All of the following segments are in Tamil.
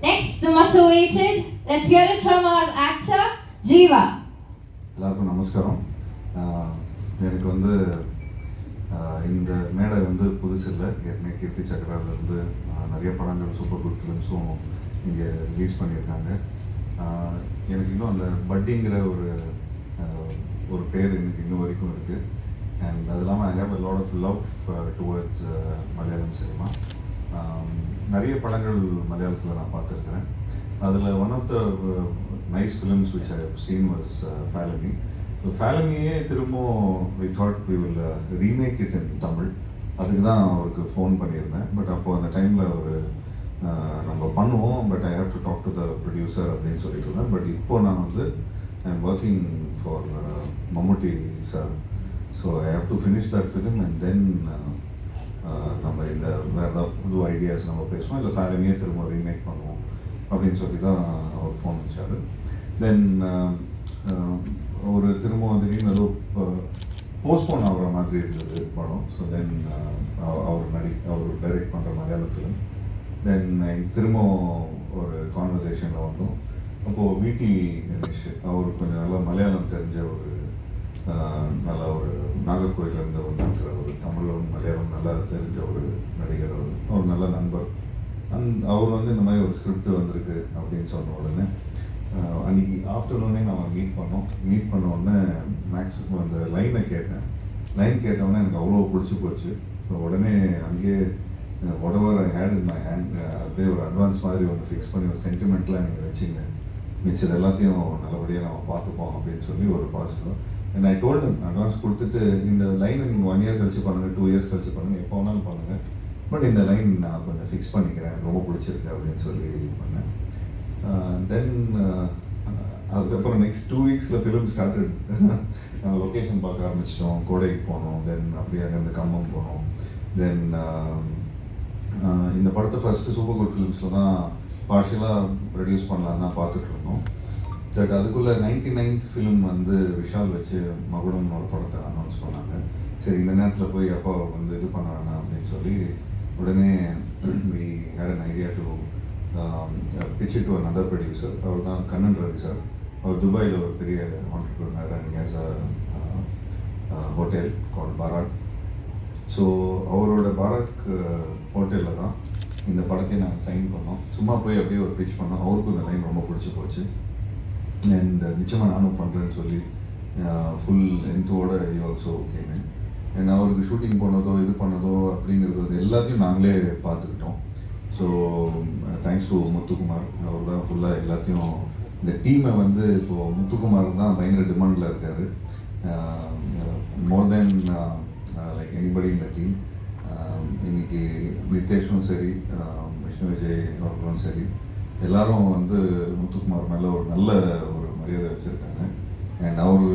Next, the much awaited. Let's hear it from our actor, Jeeva. எல்லாருக்கும் நமஸ்காரம். எனக்கு வந்து இந்த மேடை வந்து புதுசு இல்லை. ஏற்கனவே கீர்த்தி சக்கராவிலேருந்து நிறைய படங்கள் சூப்பர் குட் ஃபிலிம்ஸும் இங்கே ரிலீஸ் பண்ணியிருக்காங்க. எனக்கு இன்னும் அந்த பட்டிங்கிற ஒரு பேர் எனக்கு இன்னும் வரைக்கும் இருக்குது. அண்ட் அது இல்லாமல் I have a lot of love towards Malayalam cinema. நிறைய படங்கள் மலையாளத்தில் நான் பார்த்துருக்கிறேன். அதில் one of the nice films which I have seen was Falimy. ஃபேலமியே திரும்பவும் we thought we will remake it in Tamil. அதுக்கு தான் அவருக்கு ஃபோன் பண்ணியிருந்தேன். பட் அப்போது அந்த டைமில் ஒரு நம்ம பண்ணுவோம், but I have to talk to the producer அப்படின்னு சொல்லிட்டு இருந்தேன். பட் இப்போது நான் வந்து I am working for Mammootty sir. So I have to finish that film and then நம்ம இந்த வேறு ஏதாவது புது ஐடியாஸ் நம்ம பேசுவோம், இல்லை ஃபேலமியே திரும்ப ரீமேக் பண்ணுவோம் அப்படின்னு சொல்லி தான் அவர் ஃபோன் வச்சார். தென் ஒரு திரும்ப திடீர்னு ஏதோ போஸ்ட்போன் ஆகிற மாதிரி இருந்தது படம். ஸோ தென் அவர் டைரக்ட் பண்ணுற மலையாள ஃபிலிம். தென் திரும்ப ஒரு கான்வர்சேஷனில் வந்தோம். அப்போது வீட்டி கணேஷ் அவர் கொஞ்சம் நல்லா மலையாளம் தெரிஞ்ச ஒரு நல்ல ஒரு நாகர்கோயிலேருந்து வந்துருக்கிற ஒரு தமிழும் மலையாளம் நல்லா தெரிஞ்ச ஒரு நடிகர். அவர் நல்ல நண்பர். அவர் வந்து இந்த மாதிரி ஒரு ஸ்கிரிப்ட் வந்திருக்கு அப்படின்னு சொன்ன உடனே அன்றைக்கி ஆஃப்டர்நூனே நம்ம மீட் பண்ண உடனே மேக்ஸிமம் அந்த லைனை கேட்டேன். லைன் கேட்டவுடனே எனக்கு அவ்வளோ பிடிச்சி போச்சு. ஸோ உடனே அங்கேயே whatever I had in my hand அப்படியே ஒரு அட்வான்ஸ் மாதிரி ஒன்று ஃபிக்ஸ் பண்ணி ஒரு சென்டிமெண்ட்லாம் நீங்கள் வச்சிங்க, மிச்சது எல்லாத்தையும் நல்லபடியாக நம்ம பார்த்துப்போம் அப்படின்னு சொல்லி ஒரு positive. And I told him advance கொடுத்துட்டு இந்த லைனை நீங்கள் 1 year கழிச்சு பண்ணுங்கள், 2 years கழிச்சு பண்ணுங்கள், எப்போ வேணாலும் பண்ணுங்கள், பட் இந்த லைன் நான் கொஞ்சம் ஃபிக்ஸ் பண்ணிக்கிறேன், ரொம்ப பிடிச்சிருக்கு அப்படின்னு சொல்லி பண்ணேன். தென் அதுக்கப்புறம் next 2 weeks film started. Location பார்க்க ஆரம்பிச்சிட்டோம். கோடைக்கு போனோம். தென் அப்படியே அங்கேருந்து கம்பம் போனோம். தென் இந்த படத்தை ஃபஸ்ட்டு சூப்பர் குட் ஃபிலிம்ஸில் தான் பார்ஷியலாக ப்ரொடியூஸ் பண்ணலான்னு தான் பார்த்துட்டு இருந்தோம். பட் அதுக்குள்ளே 99th ஃபிலிம் வந்து விஷால் வச்சு மகுடம்னு ஒரு படத்தை அனௌன்ஸ் பண்ணாங்க. சரி இந்த நேரத்தில் போய் அப்பா வந்து இது பண்ண வேணாம் அப்படின்னு சொல்லி உடனே we had an idea to pitch it to another producer. அவர் தான் கண்ணன் ரவி சார். அவர் துபாயில் ஒரு பெரிய entrepreneur and has a hotel called Paragon. So அவரோட பாராக் ஹோட்டலில் தான் இந்த படத்தை நாங்கள் சைன் பண்ணோம். சும்மா போய் அப்படியே ஒரு பிச் பண்ணோம். அவருக்கும் இந்த லைன் ரொம்ப பிடிச்சி போச்சு. அண்ட் நிச்சயமாக நானும் பண்ணுறேன்னு சொல்லி ஃபுல் எந்தோட ஆல்சோ ஓகேன்னு. அண்ட் அவருக்கு ஷூட்டிங் போனதோ இது பண்ணதோ அப்படிங்கிறது எல்லாத்தையும் நாங்களே பார்த்துக்கிட்டோம். So thanks to Muthukumar. அவர் தான் ஃபுல்லாக எல்லாத்தையும் இந்த டீமை வந்து இப்போது முத்துக்குமார் தான் பயங்கர டிமாண்டில் இருக்கார். மோர் தென் லைக் எனிபடி இந்த டீம். இன்னைக்கு நிதேஷும் சரி, விஷ்ணு விஜய் அவர்களும் சரி, எல்லாரும் வந்து முத்துக்குமார் மேலே ஒரு நல்ல ஒரு மரியாதை வச்சுருக்காங்க. அண்ட் அவர்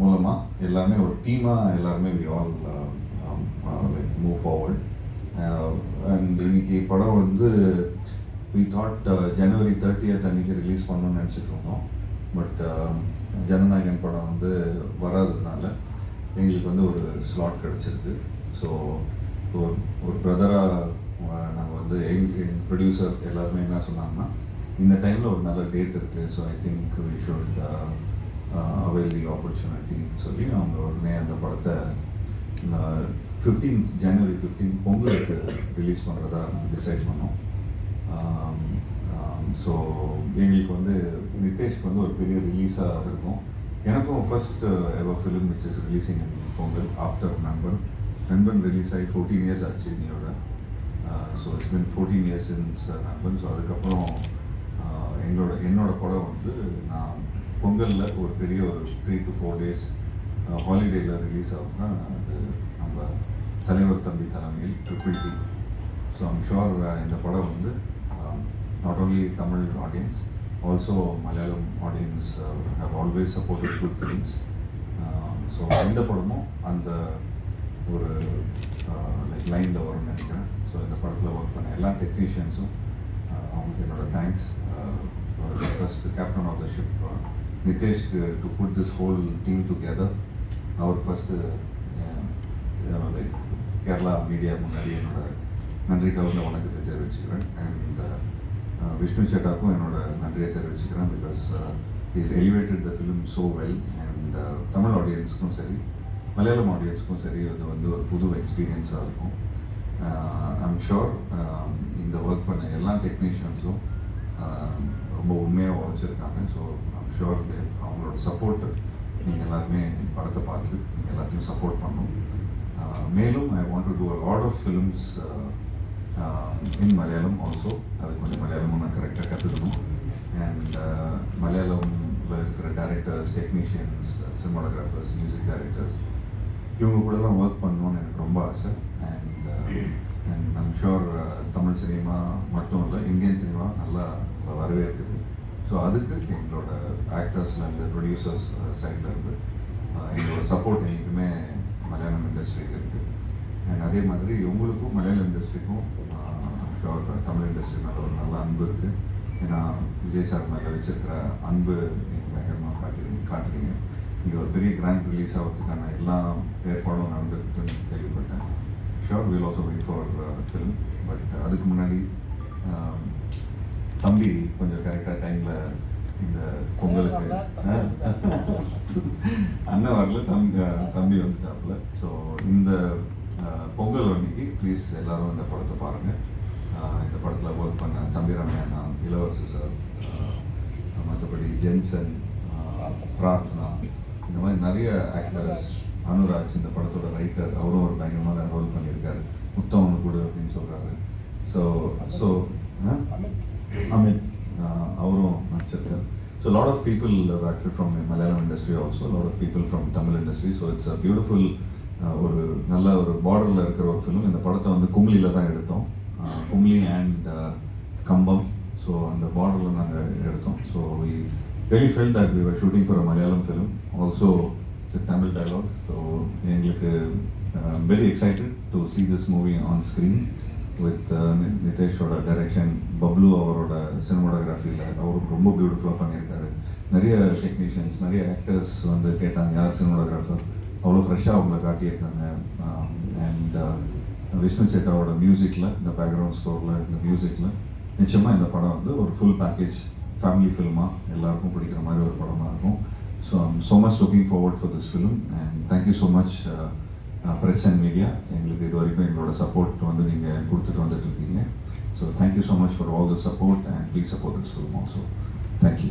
மூலமாக எல்லாமே ஒரு டீமாக எல்லாருமே we all like move forward. And இன்னைக்கு படம் வந்து வி தாட் January 30th அன்றைக்கி ரிலீஸ் பண்ணணும்னு நினச்சிட்டு இருந்தோம். பட் ஜனநாயகன் படம் வந்து வராததுனால எங்களுக்கு வந்து ஒரு ஸ்லாட் கிடச்சிருக்கு. ஸோ ஒரு பிரதராக நாங்கள் வந்து எங்கள் ப்ரொடியூசர் எல்லாருமே என்ன சொன்னாங்கன்னா, இந்த டைமில் ஒரு நல்ல டேட் இருக்குது, so I think we should avail the ஆப்பர்ச்சுனிட்டின்னு சொல்லி அவங்க உடனே அந்த படத்தை January 15 பொங்கலுக்கு ரிலீஸ் பண்ணுறதா டிசைட் பண்ணோம். ஸோ எங்களுக்கு வந்து நிதேஷ்க்கு வந்து ஒரு பெரிய ரிலீஸாக இருக்கும். எனக்கும் first ever film which is releasing in Pongal after நண்பன் ரிலீஸ் ஆகி 14 years ஆச்சு இன்னையோட. So it's been 14 years since நண்பன். ஸோ அதுக்கப்புறம் என்னோட படம் வந்து நான் பொங்கலில் ஒரு பெரிய ஒரு 3 to 4 days ஹாலிடேயில் ரிலீஸ் ஆகுதுன்னா அது நம்ம தலைவர் தம்பி தலைமையில் triple T. So I'm sure இந்த படம் வந்து not only Tamil audiences, also Malayalam audience have always supported good films. So இந்த படமும் அந்த ஒரு லைக் லைனில் வரும்னு நினைக்கிறேன். ஸோ இந்த படத்தில் ஒர்க் பண்ண எல்லா டெக்னீஷியன்ஸும் அவங்களுக்கு என்னோடய thanks. First captain of the ship நிதேஷ்க்கு to put this whole team together. அவர் ஃபஸ்ட்டு லைக் கேரளா மீடியா முன்னாடி என்னோட நன்றி கலந்த வணக்கத்தை தெரிவிச்சுக்கிறேன். அண்ட் விஷ்ணு சேட்டாக்கும் என்னோட நன்றியை தெரிவிச்சுக்கிறேன். Because is elevated the film so well. And Tamil ஆடியன்ஸுக்கும் சரி, மலையாளம் ஆடியன்ஸுக்கும் சரி, அது வந்து ஒரு புது எக்ஸ்பீரியன்ஸாக இருக்கும். ஐம் ஷுர் இந்த ஒர்க் பண்ண எல்லா டெக்னீஷியன்ஸும் ரொம்ப உண்மையாக உழைச்சிருக்காங்க. ஸோ ஐம் ஷுர் அவங்களோட சப்போர்ட்டு நீங்கள் எல்லாருமே படத்தை பார்த்து நீங்கள் எல்லாத்தையும் சப்போர்ட் பண்ணணும். மேலும் I want to do a lot of films in Malayalam also. அதுக்கு கொஞ்சம் மலையாளமும் நான் கரெக்டாக கற்றுக்கணும். அண்ட் மலையாளமில் இருக்கிற directors, technicians, cinematographers, music directors இவங்க கூடலாம் ஒர்க் பண்ணணும்னு எனக்கு ரொம்ப ஆசை. And I'm sure Tamil cinema மட்டும் இல்லை, இந்தியன் சினிமா நல்லா வரவேற்குது. ஸோ அதுக்கு எங்களோட ஆக்டர்ஸ்லேருந்து, ப்ரொடியூசர்ஸ் சைட்லேருந்து எங்களோட சப்போர்ட் என்றைக்குமே மலையாளம் இண்டஸ்ட்ரிக்கு இருக்குது. அண்ட் அதே மாதிரி உங்களுக்கும் மலையாளம் இண்டஸ்ட்ரிக்கும் ஷோர் தமிழ் இண்டஸ்ட்ரி மேலே ஒரு நல்ல அன்பு இருக்குது. ஏன்னா விஜய் சார் மேலே வச்சுருக்கிற அன்பு நீங்கள் பயங்கரமாக காட்டுறீங்க. இங்கே ஒரு பெரிய கிராண்ட் ரிலீஸ் ஆகிறதுக்கான எல்லா ஏற்பாடும் நடந்துருக்குன்னு கேள்விப்பட்டேன். Sure will also wait for film. But அதுக்கு முன்னாடி தம்பி கொஞ்சம் கரெக்டாக டைமில் இந்த பொங்கலுக்கு அண்ணன் வரல, தம்பி வந்துட்டாப்புல. ஸோ இந்த பொங்கல் அன்னைக்கு ப்ளீஸ் எல்லாரும் இந்த படத்தை பாருங்கள். இந்த படத்தில் ஒர்க் பண்ண தம்பி ரம்யா, இளவரசு சார், மற்றபடி ஜென்சன், பிரார்த்தனா, இந்த மாதிரி நிறைய ஆக்டர்ஸ், அனுராஜ் இந்த படத்தோட ரைட்டர், அவரும் ஒரு பயங்கரமான ரோல் பண்ணியிருக்காரு. முத்தவனு கூட அப்படின்னு சொல்கிறாரு. ஸோ அமித் அவரும் நடிச்சிருக்காரு. So a lot of people have acted from the Malayalam industry also, a lot of people from Tamil industry. So it's a beautiful ஒரு நல்ல ஒரு பார்டரில் இருக்கிற ஒரு ஃபிலிம். இந்த படத்தை வந்து கும்ளியில் தான் எடுத்தோம். Kumily and Cumbum. ஸோ அந்த பார்டரில் நாங்கள் எடுத்தோம். So we really felt that we were shooting for a Malayalam film also with Tamil dialogue. So எங்களுக்கு very excited to see this movie on screen with நிதேஷோட டைரக்ஷன், பப்ளு அவரோட சினிமாட்டோகிராஃபியில் அவருக்கு ரொம்ப பியூட்டிஃபுல்லாக பண்ணியிருக்காரு. நிறைய டெக்னீஷியன்ஸ், நிறைய ஆக்டர்ஸ் வந்து கேட்டாங்க யார் சினிமாட்டோகிராஃபர், அவ்வளோ ஃப்ரெஷ்ஷாக அவங்கள காட்டியிருக்காங்க. அண்ட் விஷ்ணு சேட்டாவோட மியூசிக்கில், இந்த பேக்ரவுண்ட் ஸ்கோரில், இந்த மியூசிக்கில் நிச்சயமாக இந்த படம் வந்து ஒரு ஃபுல் பேக்கேஜ் ஃபேமிலி ஃபில்மாக எல்லாருக்கும் பிடிக்கிற மாதிரி ஒரு படமாக இருக்கும். So I'm so much looking forward for this film. And thank you so much press and media. எங்களுக்கு இது வரைக்கும் எங்களோட சப்போர்ட் வந்து நீங்கள் கொடுத்துட்டு வந்துட்டு இருக்கீங்க. So thank you so much for all the support and please support this film also. Thank you.